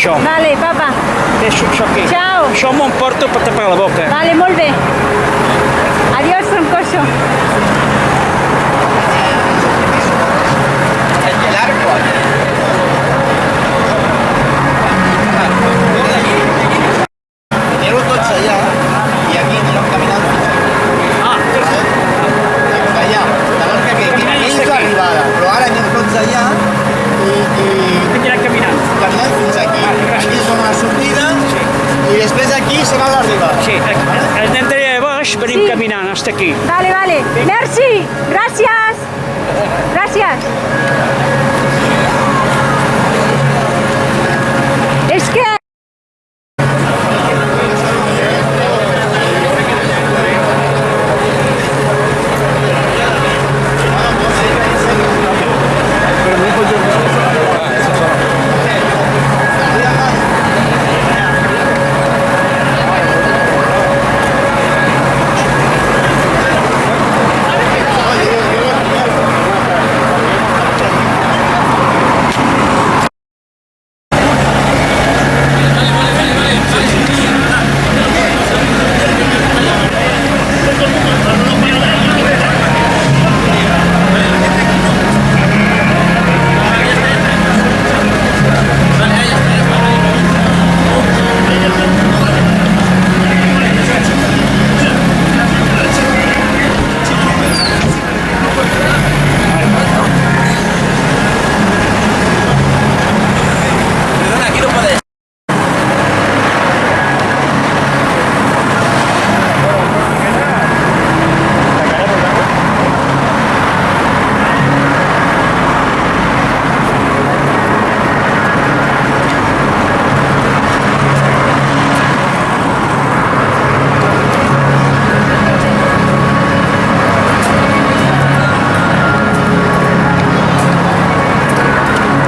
això. Vale, papa. Això aquí. Ciao. Això m'ho emporto per tapar la boca. Vale, molt bé. Adiós, troncoso. Aneu tots allà i aquí anirem caminant fins allà. De l'Arca que és l'arribada, però ara anem tots allà i Anirem caminant. caminant fins aquí. Aquí és la sortida i després aquí serà l'arribada. Sí, anem d'allà a baix, venim Sí. caminant, hasta aquí. Vale, vale. Merci. Gracias. Gracias. Es que...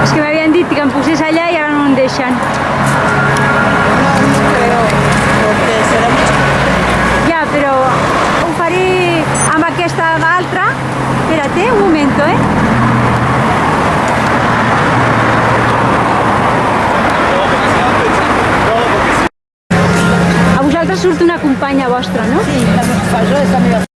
És que m'havien dit que em posés allà i ara no em deixen. Ja, però ho faré amb aquesta altra. Espera't, un moment, A vosaltres surt una companya vostra, no? Sí, això és la meva